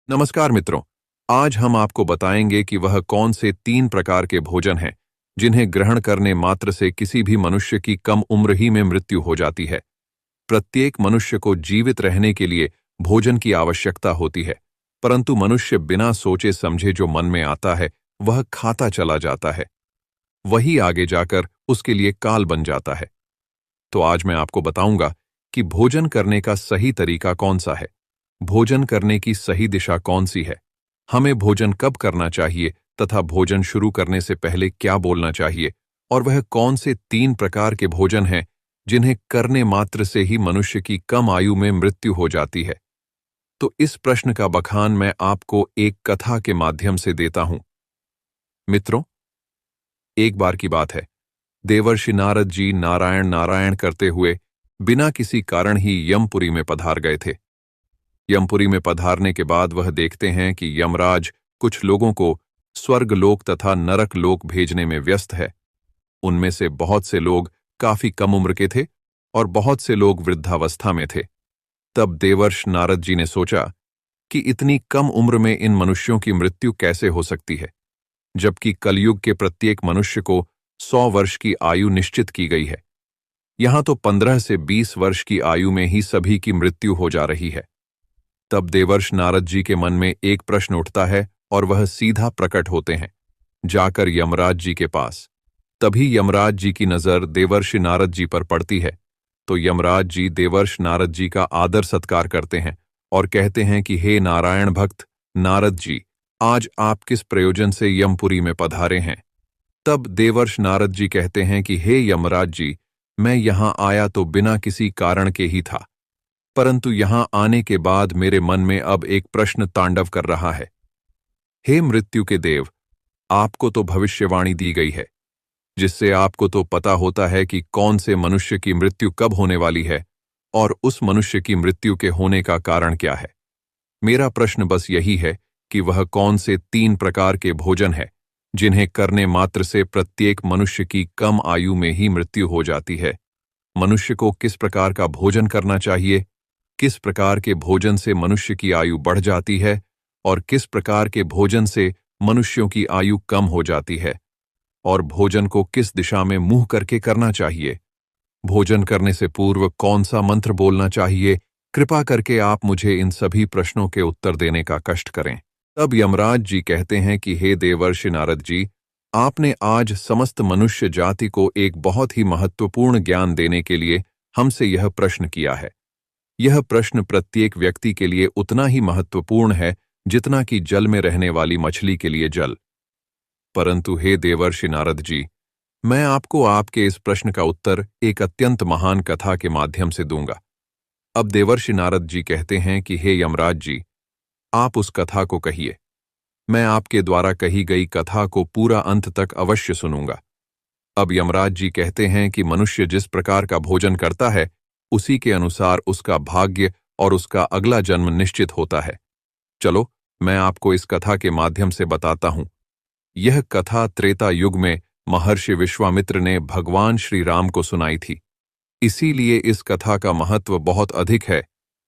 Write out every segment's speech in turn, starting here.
नमस्कार मित्रों। आज हम आपको बताएंगे कि वह कौन से 3 प्रकार के भोजन हैं जिन्हें ग्रहण करने मात्र से किसी भी मनुष्य की कम उम्र ही में मृत्यु हो जाती है। प्रत्येक मनुष्य को जीवित रहने के लिए भोजन की आवश्यकता होती है, परंतु मनुष्य बिना सोचे समझे जो मन में आता है वह खाता चला जाता है। वही आगे जाकर उसके लिए काल बन जाता है। तो आज मैं आपको बताऊंगा कि भोजन करने का सही तरीका कौन सा है, भोजन करने की सही दिशा कौन सी है, हमें भोजन कब करना चाहिए तथा भोजन शुरू करने से पहले क्या बोलना चाहिए, और वह कौन से 3 प्रकार के भोजन हैं जिन्हें करने मात्र से ही मनुष्य की कम आयु में मृत्यु हो जाती है। तो इस प्रश्न का बखान मैं आपको एक कथा के माध्यम से देता हूं। मित्रों, एक बार की बात है, देवर्षि नारद जी नारायण नारायण करते हुए बिना किसी कारण ही यमपुरी में पधार गए थे। यमपुरी में पधारने के बाद वह देखते हैं कि यमराज कुछ लोगों को स्वर्गलोक तथा नरक लोक भेजने में व्यस्त है। उनमें से बहुत से लोग काफी कम उम्र के थे और बहुत से लोग वृद्धावस्था में थे। तब देवर्ष नारद जी ने सोचा कि इतनी कम उम्र में इन मनुष्यों की मृत्यु कैसे हो सकती है, जबकि कलयुग के प्रत्येक मनुष्य को 100 वर्ष की आयु निश्चित की गई है। यहां तो 15 से 20 वर्ष की आयु में ही सभी की मृत्यु हो जा रही है। तब देवर्ष नारद जी के मन में एक प्रश्न उठता है और वह सीधा प्रकट होते हैं, जाकर यमराज जी के पास। तभी यमराज जी की नजर देवर्षि नारद जी पर पड़ती है, तो यमराज जी देवर्ष नारद जी का आदर सत्कार करते हैं और कहते हैं कि हे नारायण भक्त नारद जी, आज आप किस प्रयोजन से यमपुरी में पधारे हैं। तब देवर्ष नारद जी कहते हैं कि हे यमराज जी, मैं यहां आया तो बिना किसी कारण के ही था, परंतु यहां आने के बाद मेरे मन में अब एक प्रश्न तांडव कर रहा है। हे मृत्यु के देव, आपको तो भविष्यवाणी दी गई है, जिससे आपको तो पता होता है कि कौन से मनुष्य की मृत्यु कब होने वाली है और उस मनुष्य की मृत्यु के होने का कारण क्या है। मेरा प्रश्न बस यही है कि वह कौन से 3 प्रकार के भोजन है जिन्हें करने मात्र से प्रत्येक मनुष्य की कम आयु में ही मृत्यु हो जाती है। मनुष्य को किस प्रकार का भोजन करना चाहिए, किस प्रकार के भोजन से मनुष्य की आयु बढ़ जाती है और किस प्रकार के भोजन से मनुष्यों की आयु कम हो जाती है, और भोजन को किस दिशा में मुंह करके करना चाहिए। भोजन करने से पूर्व कौन सा मंत्र बोलना चाहिए, कृपा करके आप मुझे इन सभी प्रश्नों के उत्तर देने का कष्ट करें। तब यमराज जी कहते हैं कि हे देवर्षि नारद जी, आपने आज समस्त मनुष्य जाति को एक बहुत ही महत्वपूर्ण ज्ञान देने के लिए हमसे यह प्रश्न किया है। यह प्रश्न प्रत्येक व्यक्ति के लिए उतना ही महत्वपूर्ण है जितना कि जल में रहने वाली मछली के लिए जल। परंतु हे देवर्षि नारद जी, मैं आपको आपके इस प्रश्न का उत्तर एक अत्यंत महान कथा के माध्यम से दूंगा। अब देवर्षि नारद जी कहते हैं कि हे यमराज जी, आप उस कथा को कहिए। मैं आपके द्वारा कही गई कथा को पूरा अंत तक अवश्य सुनूंगा। अब यमराज जी कहते हैं कि मनुष्य जिस प्रकार का भोजन करता है उसी के अनुसार उसका भाग्य और उसका अगला जन्म निश्चित होता है। चलो, मैं आपको इस कथा के माध्यम से बताता हूं। यह कथा त्रेता युग में महर्षि विश्वामित्र ने भगवान श्री राम को सुनाई थी, इसीलिए इस कथा का महत्व बहुत अधिक है।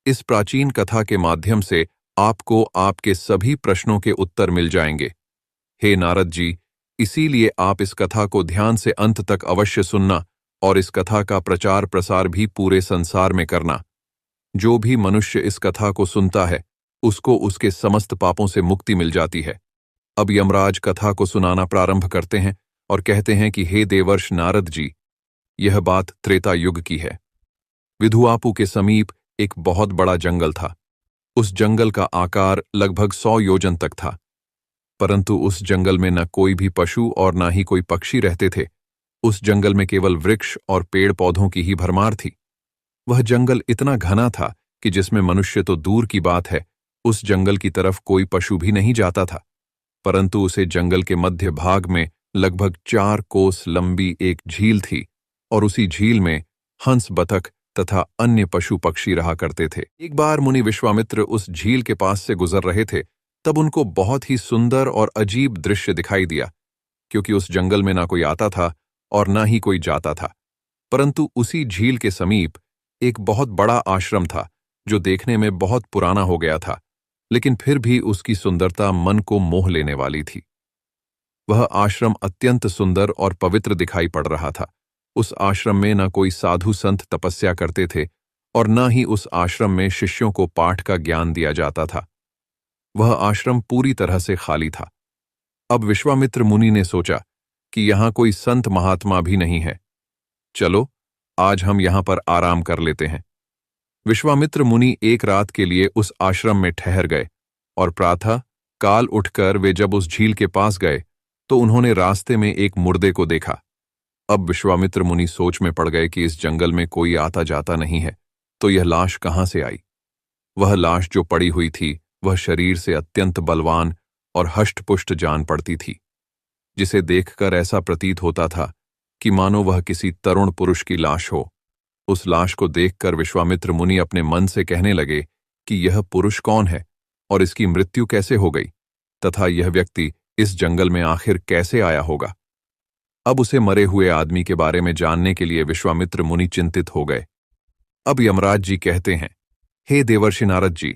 इस प्राचीन कथा के माध्यम से आपको आपके सभी प्रश्नों के उत्तर मिल जाएंगे। हे नारद जी, इसीलिए आप इस कथा को ध्यान से अंत तक अवश्य सुनना और इस कथा का प्रचार प्रसार भी पूरे संसार में करना। जो भी मनुष्य इस कथा को सुनता है उसको उसके समस्त पापों से मुक्ति मिल जाती है। अब यमराज कथा को सुनाना प्रारंभ करते हैं और कहते हैं कि हे देवर्ष नारद जी, यह बात त्रेता युग की है। विधुआपु के समीप एक बहुत बड़ा जंगल था। उस जंगल का आकार लगभग 100 योजन तक था, परंतु उस जंगल में न कोई भी पशु और न ही कोई पक्षी रहते थे। उस जंगल में केवल वृक्ष और पेड़ पौधों की ही भरमार थी। वह जंगल इतना घना था कि जिसमें मनुष्य तो दूर की बात है, उस जंगल की तरफ कोई पशु भी नहीं जाता था। परंतु उसे जंगल के मध्य भाग में लगभग 4 कोस लंबी एक झील थी और उसी झील में हंस, बतख तथा अन्य पशु पक्षी रहा करते थे। एक बार मुनि विश्वामित्र उस झील के पास से गुजर रहे थे, तब उनको बहुत ही सुंदर और अजीब दृश्य दिखाई दिया। क्योंकि उस जंगल में ना कोई आता था और ना ही कोई जाता था, परंतु उसी झील के समीप एक बहुत बड़ा आश्रम था जो देखने में बहुत पुराना हो गया था। लेकिन फिर भी उसकी सुंदरता मन को मोह लेने वाली थी। वह आश्रम अत्यंत सुंदर और पवित्र दिखाई पड़ रहा था। उस आश्रम में न कोई साधु संत तपस्या करते थे और न ही उस आश्रम में शिष्यों को पाठ का ज्ञान दिया जाता था। वह आश्रम पूरी तरह से खाली था। अब विश्वामित्र मुनि ने सोचा कि यहां कोई संत महात्मा भी नहीं है। चलो, आज हम यहां पर आराम कर लेते हैं। विश्वामित्र मुनि एक रात के लिए उस आश्रम में ठहर गए और प्रातः काल उठकर वे जब उस झील के पास गए तो उन्होंने रास्ते में एक मुर्दे को देखा। अब विश्वामित्र मुनि सोच में पड़ गए कि इस जंगल में कोई आता जाता नहीं है, तो यह लाश कहां से आई। वह लाश जो पड़ी हुई थी वह शरीर से अत्यंत बलवान और हष्टपुष्ट जान पड़ती थी, जिसे देखकर ऐसा प्रतीत होता था कि मानो वह किसी तरुण पुरुष की लाश हो। उस लाश को देखकर विश्वामित्र मुनि अपने मन से कहने लगे कि यह पुरुष कौन है और इसकी मृत्यु कैसे हो गई, तथा यह व्यक्ति इस जंगल में आखिर कैसे आया होगा। अब उसे मरे हुए आदमी के बारे में जानने के लिए विश्वामित्र मुनि चिंतित हो गए। अब यमराज जी कहते हैं, हे देवर्षि नारद जी,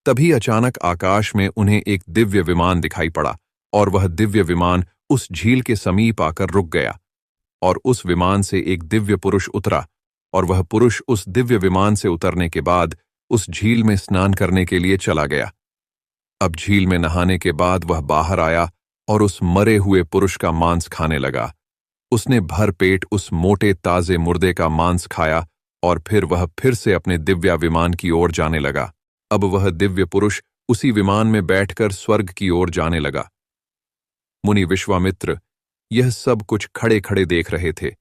तभी अचानक आकाश में उन्हें एक दिव्य विमान दिखाई पड़ा और वह दिव्य विमान उस झील के समीप आकर रुक गया और उस विमान से एक दिव्य पुरुष उतरा और वह पुरुष उस दिव्य विमान से उतरने के बाद उस झील में स्नान करने के लिए चला गया। अब झील में नहाने के बाद वह बाहर आया और उस मरे हुए पुरुष का मांस खाने लगा। उसने भर पेट उस मोटे ताजे मुर्दे का मांस खाया और फिर वह फिर से अपने दिव्या विमान की ओर जाने लगा। अब वह दिव्य पुरुष उसी विमान में बैठकर स्वर्ग की ओर जाने लगा। मुनि विश्वामित्र यह सब कुछ खड़े खड़े देख रहे थे।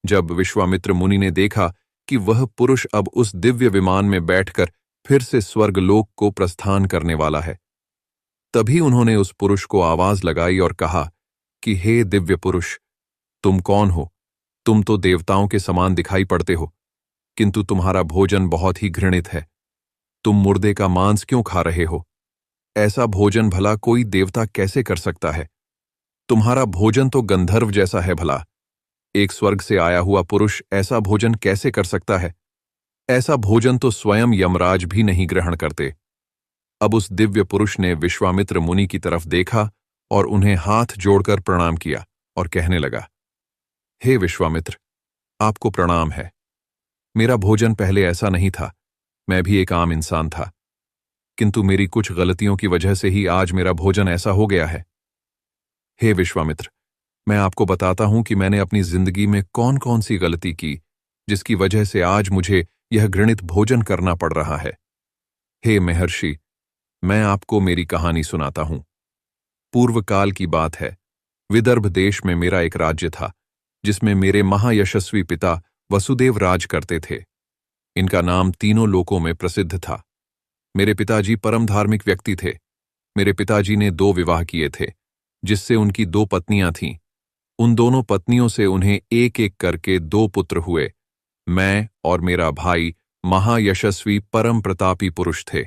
जब विश्वामित्र मुनि ने देखा कि वह पुरुष अब उस दिव्य विमान में बैठकर फिर से स्वर्गलोक को प्रस्थान करने वाला है, तभी उन्होंने उस पुरुष को आवाज लगाई और कहा कि हे दिव्य पुरुष, तुम कौन हो? तुम तो देवताओं के समान दिखाई पड़ते हो, किंतु तुम्हारा भोजन बहुत ही घृणित है। तुम मुर्दे का मांस क्यों खा रहे हो? ऐसा भोजन भला कोई देवता कैसे कर सकता है? तुम्हारा भोजन तो गंधर्व जैसा है भला। एक स्वर्ग से आया हुआ पुरुष ऐसा भोजन कैसे कर सकता है? ऐसा भोजन तो स्वयं यमराज भी नहीं ग्रहण करते। अब उस दिव्य पुरुष ने विश्वामित्र मुनि की तरफ देखा और उन्हें हाथ जोड़कर प्रणाम किया और कहने लगा, हे विश्वामित्र, आपको प्रणाम है। मेरा भोजन पहले ऐसा नहीं था, मैं भी एक आम इंसान था, किंतु मेरी कुछ गलतियों की वजह से ही आज मेरा भोजन ऐसा हो गया है। हे विश्वामित्र, मैं आपको बताता हूं कि मैंने अपनी जिंदगी में कौन कौन सी गलती की जिसकी वजह से आज मुझे यह घृणित भोजन करना पड़ रहा है। हे महर्षि, मैं आपको मेरी कहानी सुनाता हूं। पूर्व काल की बात है। विदर्भ देश में मेरा एक राज्य था, जिसमें मेरे महायशस्वी पिता वसुदेव राज करते थे। इनका नाम तीनों लोकों में प्रसिद्ध था। मेरे पिताजी परम धार्मिक व्यक्ति थे। मेरे पिताजी ने 2 विवाह किए थे, जिससे उनकी 2 पत्नियां थीं। उन दोनों पत्नियों से उन्हें एक एक करके 2 पुत्र हुए। मैं और मेरा भाई महायशस्वी परम प्रतापी पुरुष थे।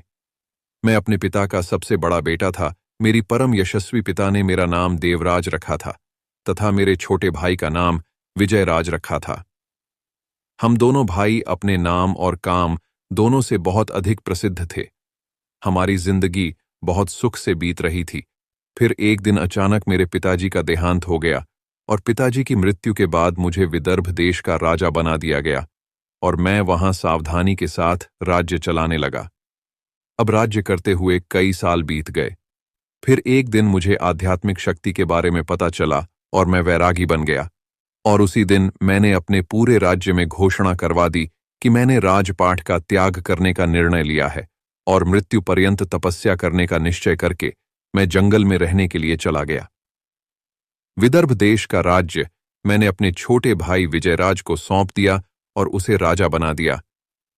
मैं अपने पिता का सबसे बड़ा बेटा था। मेरी परम यशस्वी पिता ने मेरा नाम देवराज रखा था तथा मेरे छोटे भाई का नाम विजयराज रखा था। हम दोनों भाई अपने नाम और काम दोनों से बहुत अधिक प्रसिद्ध थे। हमारी जिंदगी बहुत सुख से बीत रही थी। फिर एक दिन अचानक मेरे पिताजी का देहांत हो गया और पिताजी की मृत्यु के बाद मुझे विदर्भ देश का राजा बना दिया गया और मैं वहां सावधानी के साथ राज्य चलाने लगा। अब राज्य करते हुए कई साल बीत गए। फिर एक दिन मुझे आध्यात्मिक शक्ति के बारे में पता चला और मैं वैरागी बन गया और उसी दिन मैंने अपने पूरे राज्य में घोषणा करवा दी कि मैंने राजपाट का त्याग करने का निर्णय लिया है और मृत्यु पर्यंत तपस्या करने का निश्चय करके मैं जंगल में रहने के लिए चला गया। विदर्भ देश का राज्य मैंने अपने छोटे भाई विजयराज को सौंप दिया और उसे राजा बना दिया।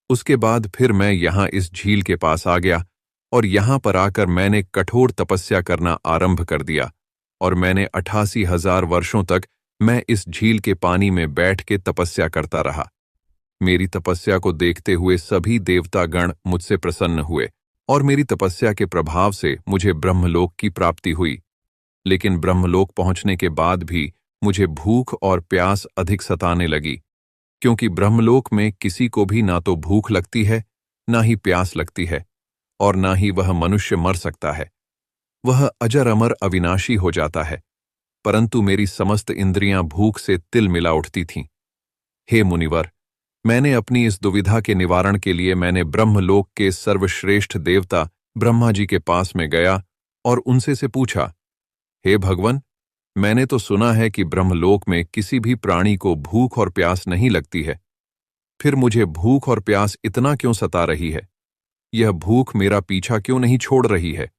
उसके बाद फिर मैं यहाँ इस झील के पास आ गया और यहाँ पर आकर मैंने कठोर तपस्या करना आरंभ कर दिया और मैंने 88,000 वर्षों तक मैं इस झील के पानी में बैठ के तपस्या करता रहा। मेरी तपस्या को देखते हुए सभी देवतागण मुझसे प्रसन्न हुए और मेरी तपस्या के प्रभाव से मुझे ब्रह्मलोक की प्राप्ति हुई। लेकिन ब्रह्मलोक पहुंचने के बाद भी मुझे भूख और प्यास अधिक सताने लगी, क्योंकि ब्रह्मलोक में किसी को भी ना तो भूख लगती है ना ही प्यास लगती है और ना ही वह मनुष्य मर सकता है। वह अजर अमर अविनाशी हो जाता है। परंतु मेरी समस्त इंद्रियां भूख से तिल मिला उठती थीं। हे मुनिवर, मैंने अपनी इस दुविधा के निवारण के लिए मैंने ब्रह्मलोक के सर्वश्रेष्ठ देवता ब्रह्मा जी के पास में गया और उनसे से पूछा, हे भगवन, मैंने तो सुना है कि ब्रह्मलोक में किसी भी प्राणी को भूख और प्यास नहीं लगती है। फिर मुझे भूख और प्यास इतना क्यों सता रही है? यह भूख मेरा पीछा क्यों नहीं छोड़ रही है?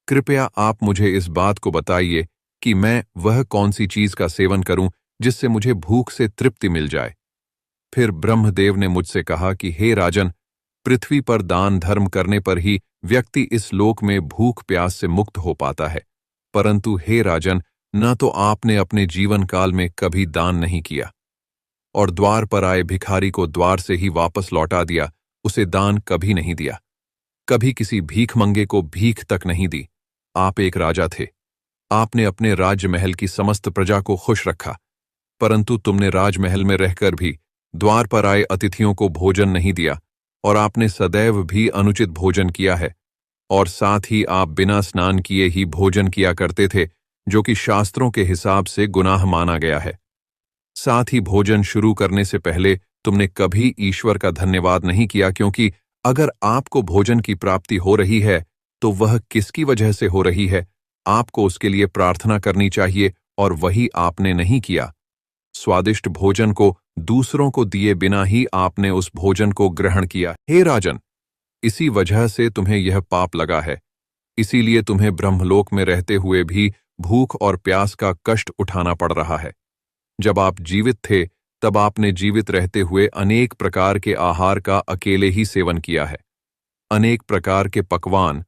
कृपया आप मुझे इस बात को बताइए कि मैं वह कौन सी चीज का सेवन करूं जिससे मुझे भूख से तृप्ति मिल जाए। फिर ब्रह्मदेव ने मुझसे कहा कि हे राजन, पृथ्वी पर दान धर्म करने पर ही व्यक्ति इस लोक में भूख प्यास से मुक्त हो पाता है। परंतु हे राजन, न तो आपने अपने जीवन काल में कभी दान नहीं किया और द्वार पर आए भिखारी को द्वार से ही वापस लौटा दिया, उसे दान कभी नहीं दिया। कभी किसी भीख मंगे को भीख तक नहीं दी। आप एक राजा थे। आपने अपने राजमहल की समस्त प्रजा को खुश रखा, परंतु तुमने राजमहल में रहकर भी द्वार पर आए अतिथियों को भोजन नहीं दिया और आपने सदैव भी अनुचित भोजन किया है। और साथ ही आप बिना स्नान किए ही भोजन किया करते थे, जो कि शास्त्रों के हिसाब से गुनाह माना गया है। साथ ही भोजन शुरू करने से पहले तुमने कभी ईश्वर का धन्यवाद नहीं किया, क्योंकि अगर आपको भोजन की प्राप्ति हो रही है तो वह किसकी वजह से हो रही है? आपको उसके लिए प्रार्थना करनी चाहिए और वही आपने नहीं किया। स्वादिष्ट भोजन को दूसरों को दिए बिना ही आपने उस भोजन को ग्रहण किया। हे राजन, इसी वजह से तुम्हें यह पाप लगा है। इसीलिए तुम्हें ब्रह्मलोक में रहते हुए भी भूख और प्यास का कष्ट उठाना पड़ रहा है। जब आप जीवित थे तब आपने जीवित रहते हुए अनेक प्रकार के आहार का अकेले ही सेवन किया है। अनेक प्रकार के पकवान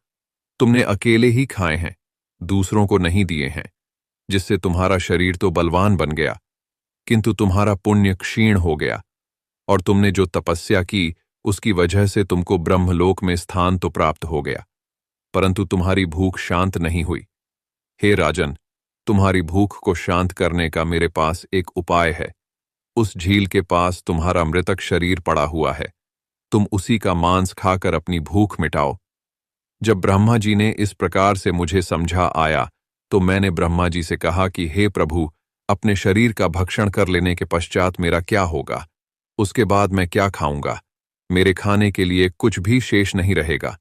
तुमने अकेले ही खाए हैं, दूसरों को नहीं दिए हैं, जिससे तुम्हारा शरीर तो बलवान बन गया, किंतु तुम्हारा पुण्य क्षीण हो गया। और तुमने जो तपस्या की उसकी वजह से तुमको ब्रह्मलोक में स्थान तो प्राप्त हो गया, परंतु तुम्हारी भूख शांत नहीं हुई। हे राजन, तुम्हारी भूख को शांत करने का मेरे पास एक उपाय है। उस झील के पास तुम्हारा मृतक शरीर पड़ा हुआ है, तुम उसी का मांस खाकर अपनी भूख मिटाओ। जब ब्रह्मा जी ने इस प्रकार से मुझे समझा आया तो मैंने ब्रह्मा जी से कहा कि हे प्रभु, अपने शरीर का भक्षण कर लेने के पश्चात मेरा क्या होगा? उसके बाद मैं क्या खाऊंगा? मेरे खाने के लिए कुछ भी शेष नहीं रहेगा।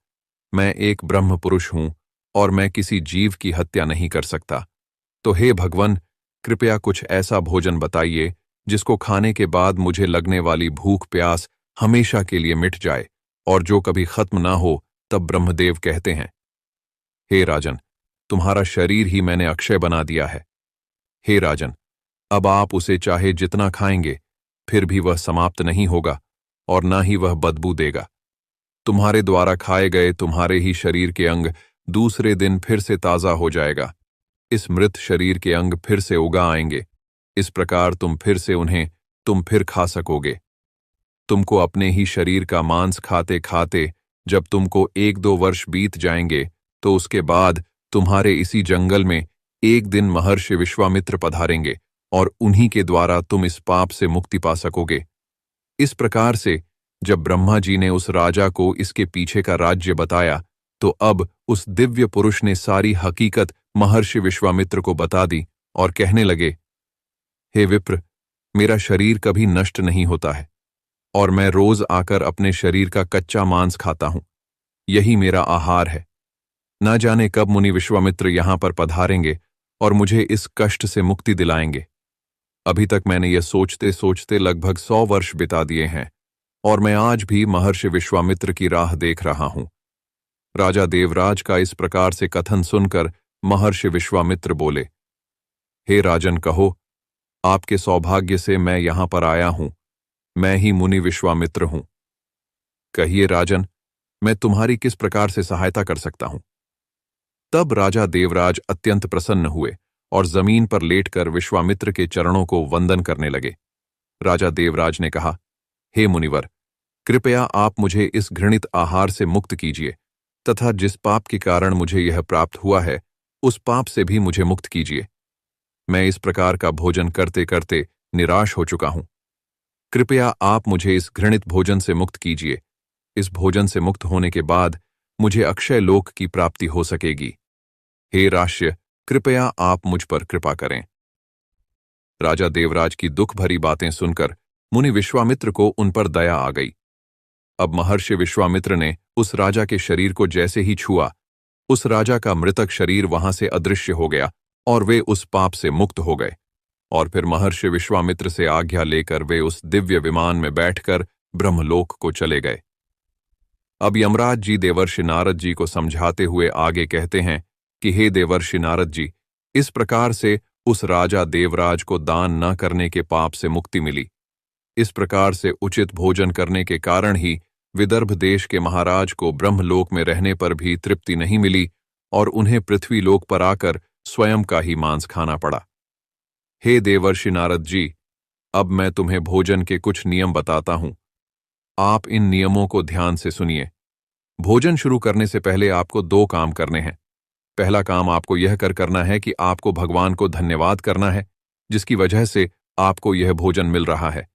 मैं एक ब्रह्म पुरुष हूं और मैं किसी जीव की हत्या नहीं कर सकता। तो हे भगवन, कृपया कुछ ऐसा भोजन बताइए जिसको खाने के बाद मुझे लगने वाली भूख प्यास हमेशा के लिए मिट जाए और जो कभी खत्म ना हो। तब ब्रह्मदेव कहते हैं, हे राजन, तुम्हारा शरीर ही मैंने अक्षय बना दिया है। हे राजन, अब आप उसे चाहे जितना खाएंगे फिर भी वह समाप्त नहीं होगा और ना ही वह बदबू देगा। तुम्हारे द्वारा खाए गए तुम्हारे ही शरीर के अंग दूसरे दिन फिर से ताजा हो जाएगा। इस मृत शरीर के अंग फिर से उगा आएंगे। इस प्रकार तुम फिर खा सकोगे। तुमको अपने ही शरीर का मांस खाते खाते जब तुमको 1-2 वर्ष बीत जाएंगे तो उसके बाद तुम्हारे इसी जंगल में एक दिन महर्षि विश्वामित्र पधारेंगे और उन्हीं के द्वारा तुम इस पाप से मुक्ति पा सकोगे। इस प्रकार से जब ब्रह्मा जी ने उस राजा को इसके पीछे का राज्य बताया तो अब उस दिव्य पुरुष ने सारी हकीकत महर्षि विश्वामित्र को बता दी और कहने लगे, हे विप्र, मेरा शरीर कभी नष्ट नहीं होता है और मैं रोज आकर अपने शरीर का कच्चा मांस खाता हूं। यही मेरा आहार है। ना जाने कब मुनि विश्वामित्र यहां पर पधारेंगे और मुझे इस कष्ट से मुक्ति दिलाएंगे। अभी तक मैंने यह सोचते सोचते लगभग 100 वर्ष बिता दिए हैं और मैं आज भी महर्षि विश्वामित्र की राह देख रहा हूं। राजा देवराज का इस प्रकार से कथन सुनकर महर्षि विश्वामित्र बोले, हे राजन, कहो, आपके सौभाग्य से मैं यहां पर आया हूं। मैं ही मुनि विश्वामित्र हूं। कहिए राजन, मैं तुम्हारी किस प्रकार से सहायता कर सकता हूं? तब राजा देवराज अत्यंत प्रसन्न हुए और जमीन पर लेटकर विश्वामित्र के चरणों को वंदन करने लगे। राजा देवराज ने कहा, हे मुनिवर, कृपया आप मुझे इस घृणित आहार से मुक्त कीजिए तथा जिस पाप के कारण मुझे यह प्राप्त हुआ है उस पाप से भी मुझे मुक्त कीजिए। मैं इस प्रकार का भोजन करते करते निराश हो चुका हूं। कृपया आप मुझे इस घृणित भोजन से मुक्त कीजिए। इस भोजन से मुक्त होने के बाद मुझे अक्षय लोक की प्राप्ति हो सकेगी। हे राष्ट्र, कृपया आप मुझ पर कृपा करें। राजा देवराज की दुख भरी बातें सुनकर मुनि विश्वामित्र को उन पर दया आ गई। अब महर्षि विश्वामित्र ने उस राजा के शरीर को जैसे ही छुआ, उस राजा का मृतक शरीर वहां से अदृश्य हो गया और वे उस पाप से मुक्त हो गए। और फिर महर्षि विश्वामित्र से आज्ञा लेकर वे उस दिव्य विमान में बैठकर ब्रह्मलोक को चले गए। अब यमराज जी देवर्षि नारद जी को समझाते हुए आगे कहते हैं कि हे देवर्षि नारद जी, इस प्रकार से उस राजा देवराज को दान न करने के पाप से मुक्ति मिली। इस प्रकार से उचित भोजन करने के कारण ही विदर्भ देश के महाराज को ब्रह्मलोक में रहने पर भी तृप्ति नहीं मिली और उन्हें पृथ्वीलोक पर आकर स्वयं का ही मांस खाना पड़ा। हे देवर्षि नारद जी, अब मैं तुम्हें भोजन के कुछ नियम बताता हूं। आप इन नियमों को ध्यान से सुनिए। भोजन शुरू करने से पहले आपको दो काम करने हैं। पहला काम आपको यह करना है कि आपको भगवान को धन्यवाद करना है, जिसकी वजह से आपको यह भोजन मिल रहा है।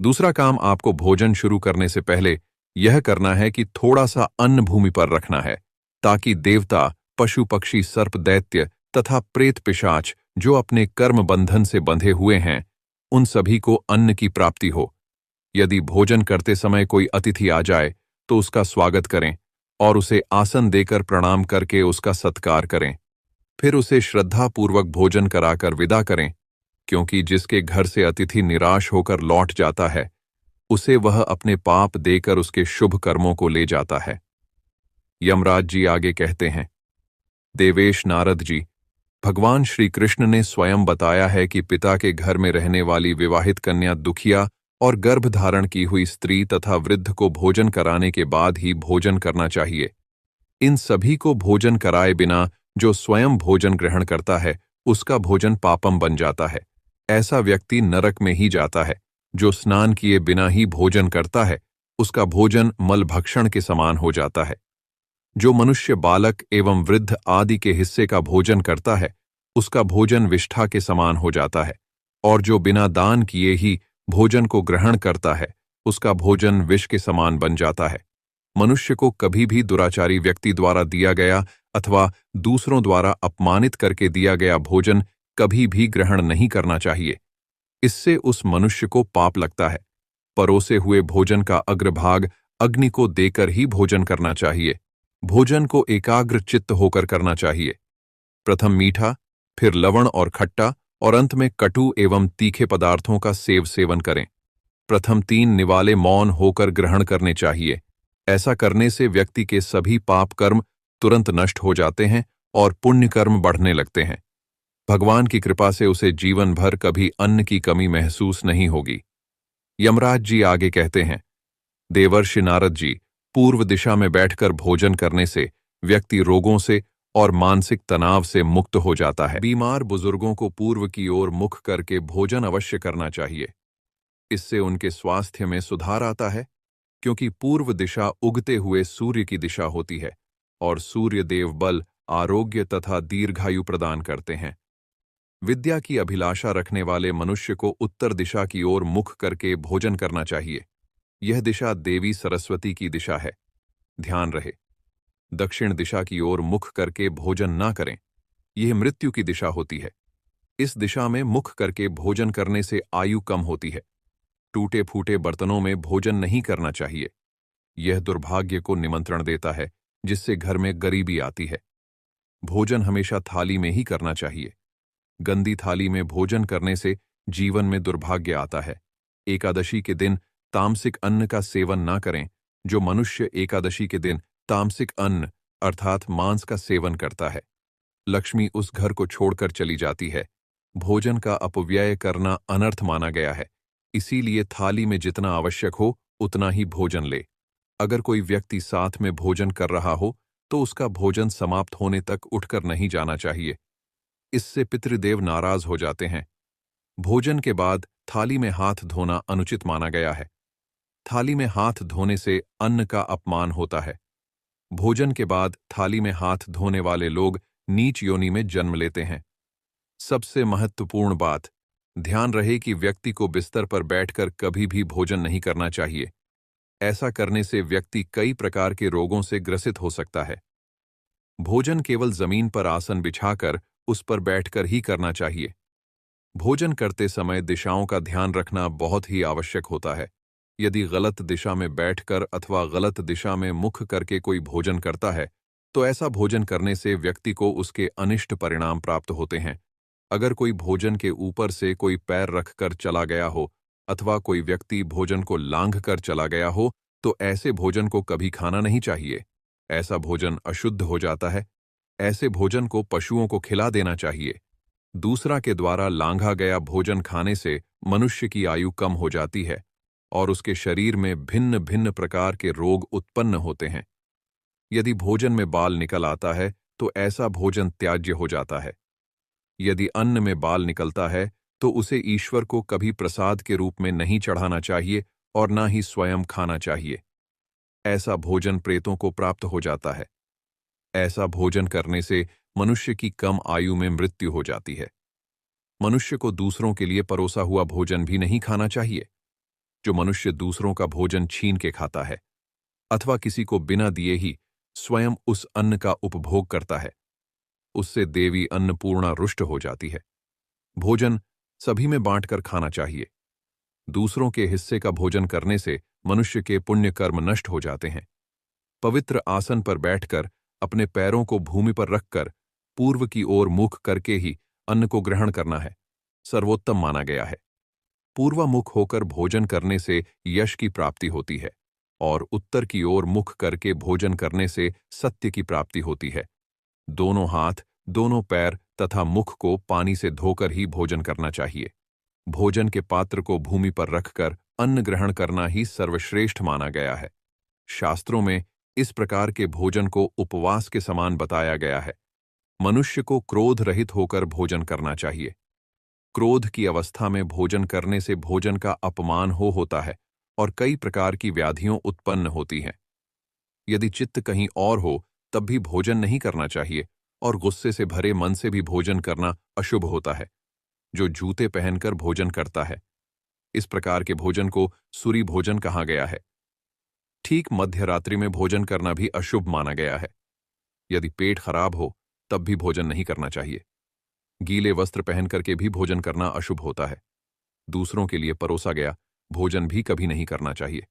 दूसरा काम आपको भोजन शुरू करने से पहले यह करना है कि थोड़ा सा अन्न भूमि पर रखना है, ताकि देवता, पशु पक्षी, सर्प, दैत्य तथा प्रेत पिशाच जो अपने कर्म बंधन से बंधे हुए हैं, उन सभी को अन्न की प्राप्ति हो। यदि भोजन करते समय कोई अतिथि आ जाए तो उसका स्वागत करें और उसे आसन देकर प्रणाम करके उसका सत्कार करें। फिर उसे श्रद्धापूर्वक भोजन कराकर विदा करें, क्योंकि जिसके घर से अतिथि निराश होकर लौट जाता है, उसे वह अपने पाप देकर उसके शुभ कर्मों को ले जाता है। यमराज जी आगे कहते हैं, देवेश नारद जी, भगवान श्री कृष्ण ने स्वयं बताया है कि पिता के घर में रहने वाली विवाहित कन्या, दुखिया और गर्भ धारण की हुई स्त्री तथा वृद्ध को भोजन कराने के बाद ही भोजन करना चाहिए। इन सभी को भोजन कराए बिना जो स्वयं भोजन ग्रहण करता है, उसका भोजन पापम बन जाता है। ऐसा व्यक्ति नरक में ही जाता है। जो स्नान किए बिना ही भोजन करता है, उसका भोजन मलभक्षण के समान हो जाता है। जो मनुष्य बालक एवं वृद्ध आदि के हिस्से का भोजन करता है, उसका भोजन विष्ठा के समान हो जाता है। और जो बिना दान किए ही भोजन को ग्रहण करता है, उसका भोजन विष के समान बन जाता है। मनुष्य को कभी भी दुराचारी व्यक्ति द्वारा दिया गया अथवा दूसरों द्वारा अपमानित करके दिया गया भोजन कभी भी ग्रहण नहीं करना चाहिए। इससे उस मनुष्य को पाप लगता है। परोसे हुए भोजन का अग्रभाग अग्नि को देकर ही भोजन करना चाहिए। भोजन को एकाग्र चित्त होकर करना चाहिए। प्रथम मीठा, फिर लवण और खट्टा और अंत में कटु एवं तीखे पदार्थों का सेवन करें। प्रथम 3 निवाले मौन होकर ग्रहण करने चाहिए। ऐसा करने से व्यक्ति के सभी पाप कर्म तुरंत नष्ट हो जाते हैं और पुण्य कर्म बढ़ने लगते हैं। भगवान की कृपा से उसे जीवन भर कभी अन्न की कमी महसूस नहीं होगी। यमराज जी आगे कहते हैं, देवर्षि नारद जी, पूर्व दिशा में बैठकर भोजन करने से व्यक्ति रोगों से और मानसिक तनाव से मुक्त हो जाता है। बीमार बुजुर्गों को पूर्व की ओर मुख करके भोजन अवश्य करना चाहिए। इससे उनके स्वास्थ्य में सुधार आता है, क्योंकि पूर्व दिशा उगते हुए सूर्य की दिशा होती है और सूर्य देव बल, आरोग्य तथा दीर्घायु प्रदान करते हैं। विद्या की अभिलाषा रखने वाले मनुष्य को उत्तर दिशा की ओर मुख करके भोजन करना चाहिए। यह दिशा देवी सरस्वती की दिशा है। ध्यान रहे, दक्षिण दिशा की ओर मुख करके भोजन ना करें। यह मृत्यु की दिशा होती है। इस दिशा में मुख करके भोजन करने से आयु कम होती है। टूटे फूटे बर्तनों में भोजन नहीं करना चाहिए। यह दुर्भाग्य को निमंत्रण देता है, जिससे घर में गरीबी आती है। भोजन हमेशा थाली में ही करना चाहिए। गंदी थाली में भोजन करने से जीवन में दुर्भाग्य आता है। एकादशी के दिन तामसिक अन्न का सेवन ना करें। जो मनुष्य एकादशी के दिन तामसिक अन्न अर्थात मांस का सेवन करता है, लक्ष्मी उस घर को छोड़कर चली जाती है। भोजन का अपव्यय करना अनर्थ माना गया है। इसीलिए थाली में जितना आवश्यक हो उतना ही भोजन ले। अगर कोई व्यक्ति साथ में भोजन कर रहा हो तो उसका भोजन समाप्त होने तक उठकर नहीं जाना चाहिए। इससे पितृदेव नाराज हो जाते हैं। भोजन के बाद थाली में हाथ धोना अनुचित माना गया है। थाली में हाथ धोने से अन्न का अपमान होता है। भोजन के बाद थाली में हाथ धोने वाले लोग नीच योनि में जन्म लेते हैं। सबसे महत्वपूर्ण बात, ध्यान रहे कि व्यक्ति को बिस्तर पर बैठकर कभी भी भोजन नहीं करना चाहिए। ऐसा करने से व्यक्ति कई प्रकार के रोगों से ग्रसित हो सकता है। भोजन केवल जमीन पर आसन बिछाकर उस पर बैठकर ही करना चाहिए। भोजन करते समय दिशाओं का ध्यान रखना बहुत ही आवश्यक होता है। यदि गलत दिशा में बैठकर अथवा गलत दिशा में मुख करके कोई भोजन करता है, तो ऐसा भोजन करने से व्यक्ति को उसके अनिष्ट परिणाम प्राप्त होते हैं। अगर कोई भोजन के ऊपर से कोई पैर रखकर चला गया हो अथवा कोई व्यक्ति भोजन को लांघ कर चला गया हो, तो ऐसे भोजन को कभी खाना नहीं चाहिए। ऐसा भोजन अशुद्ध हो जाता है। ऐसे भोजन को पशुओं को खिला देना चाहिए। दूसरा के द्वारा लांघा गया भोजन खाने से मनुष्य की आयु कम हो जाती है और उसके शरीर में भिन्न भिन्न प्रकार के रोग उत्पन्न होते हैं। यदि भोजन में बाल निकल आता है, तो ऐसा भोजन त्याज्य हो जाता है। यदि अन्न में बाल निकलता है, तो उसे ईश्वर को कभी प्रसाद के रूप में नहीं चढ़ाना चाहिए और ना ही स्वयं खाना चाहिए। ऐसा भोजन प्रेतों को प्राप्त हो जाता है। ऐसा भोजन करने से मनुष्य की कम आयु में मृत्यु हो जाती है। मनुष्य को दूसरों के लिए परोसा हुआ भोजन भी नहीं खाना चाहिए। जो मनुष्य दूसरों का भोजन छीन के खाता है अथवा किसी को बिना दिए ही स्वयं उस अन्न का उपभोग करता है, उससे देवी अन्नपूर्णा रुष्ट हो जाती है। भोजन सभी में बांटकर खाना चाहिए। दूसरों के हिस्से का भोजन करने से मनुष्य के पुण्य कर्म नष्ट हो जाते हैं। पवित्र आसन पर बैठकर अपने पैरों को भूमि पर रखकर पूर्व की ओर मुख करके ही अन्न को ग्रहण करना है, सर्वोत्तम माना गया है। पूर्वामुख होकर भोजन करने से यश की प्राप्ति होती है और उत्तर की ओर मुख करके भोजन करने से सत्य की प्राप्ति होती है। दोनों हाथ, दोनों पैर तथा मुख को पानी से धोकर ही भोजन करना चाहिए। भोजन के पात्र को भूमि पर रखकर अन्न ग्रहण करना ही सर्वश्रेष्ठ माना गया है। शास्त्रों में इस प्रकार के भोजन को उपवास के समान बताया गया है। मनुष्य को क्रोध रहित होकर भोजन करना चाहिए। क्रोध की अवस्था में भोजन करने से भोजन का अपमान होता है और कई प्रकार की व्याधियां उत्पन्न होती हैं। यदि चित्त कहीं और हो तब भी भोजन नहीं करना चाहिए और गुस्से से भरे मन से भी भोजन करना अशुभ होता है। जो जूते पहनकर भोजन करता है, इस प्रकार के भोजन को सूरी भोजन कहा गया है। ठीक मध्य रात्रि में भोजन करना भी अशुभ माना गया है। यदि पेट खराब हो तब भी भोजन नहीं करना चाहिए। गीले वस्त्र पहन करके भी भोजन करना अशुभ होता है। दूसरों के लिए परोसा गया भोजन भी कभी नहीं करना चाहिए।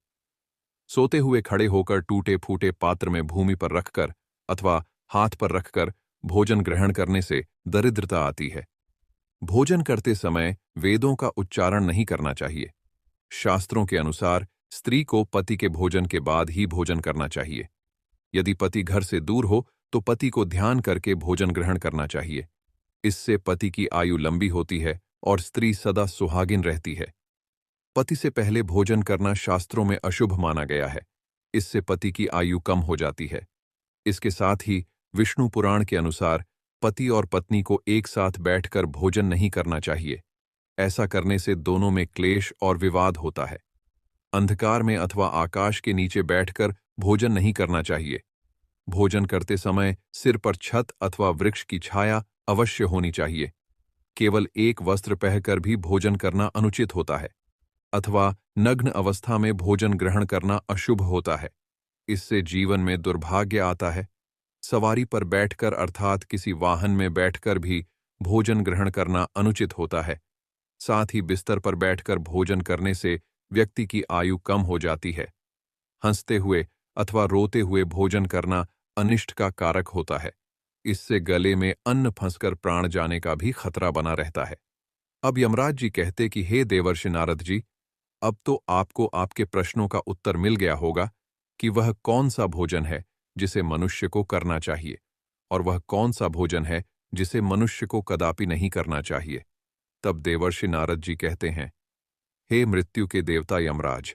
सोते हुए खड़े होकर टूटे फूटे पात्र में भूमि पर रखकर अथवा हाथ पर रखकर भोजन ग्रहण करने से दरिद्रता आती है। भोजन करते समय वेदों का उच्चारण नहीं करना चाहिए। शास्त्रों के अनुसार स्त्री को पति के भोजन के बाद ही भोजन करना चाहिए। यदि पति घर से दूर हो तो पति को ध्यान करके भोजन ग्रहण करना चाहिए। इससे पति की आयु लंबी होती है और स्त्री सदा सुहागिन रहती है। पति से पहले भोजन करना शास्त्रों में अशुभ माना गया है। इससे पति की आयु कम हो जाती है। इसके साथ ही विष्णु पुराण के अनुसार पति और पत्नी को एक साथ बैठकर भोजन नहीं करना चाहिए। ऐसा करने से दोनों में क्लेश और विवाद होता है। अंधकार में अथवा आकाश के नीचे बैठकर भोजन नहीं करना चाहिए। भोजन करते समय सिर पर छत अथवा वृक्ष की छाया अवश्य होनी चाहिए। केवल एक वस्त्र पहनकर भी भोजन करना अनुचित होता है अथवा नग्न अवस्था में भोजन ग्रहण करना अशुभ होता है। इससे जीवन में दुर्भाग्य आता है। सवारी पर बैठकर अर्थात किसी वाहन में बैठकर भी भोजन ग्रहण करना अनुचित होता है। साथ ही बिस्तर पर बैठकर भोजन करने से व्यक्ति की आयु कम हो जाती है। हंसते हुए अथवा रोते हुए भोजन करना अनिष्ट का कारक होता है। इससे गले में अन्न फंसकर प्राण जाने का भी खतरा बना रहता है। अब यमराज जी कहते कि हे देवर्षि नारद जी, अब तो आपको आपके प्रश्नों का उत्तर मिल गया होगा कि वह कौन सा भोजन है जिसे मनुष्य को करना चाहिए और वह कौन सा भोजन है जिसे मनुष्य को कदापि नहीं करना चाहिए। तब देवर्षि नारद जी कहते हैं, हे मृत्यु के देवता यमराज,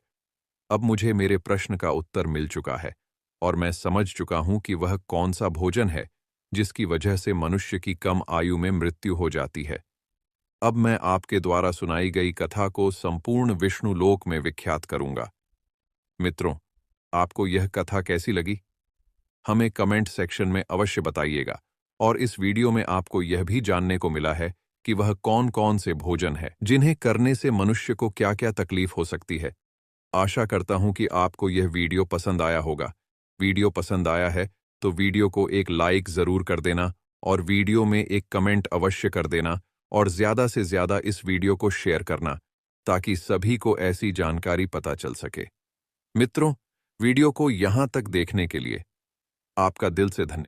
अब मुझे मेरे प्रश्न का उत्तर मिल चुका है और मैं समझ चुका हूं कि वह कौन सा भोजन है जिसकी वजह से मनुष्य की कम आयु में मृत्यु हो जाती है। अब मैं आपके द्वारा सुनाई गई कथा को संपूर्ण विष्णु लोक में विख्यात करूंगा। मित्रों, आपको यह कथा कैसी लगी? हमें कमेंट सेक्शन में अवश्य बताइएगा। और इस वीडियो में आपको यह भी जानने को मिला है कि वह कौन कौन से भोजन है जिन्हें करने से मनुष्य को क्या क्या तकलीफ हो सकती है। आशा करता हूं कि आपको यह वीडियो पसंद आया होगा। वीडियो पसंद आया है तो वीडियो को एक लाइक जरूर कर देना और वीडियो में एक कमेंट अवश्य कर देना और ज्यादा से ज्यादा इस वीडियो को शेयर करना ताकि सभी को ऐसी जानकारी पता चल सके। मित्रों, वीडियो को यहां तक देखने के लिए आपका दिल से धन्यवाद।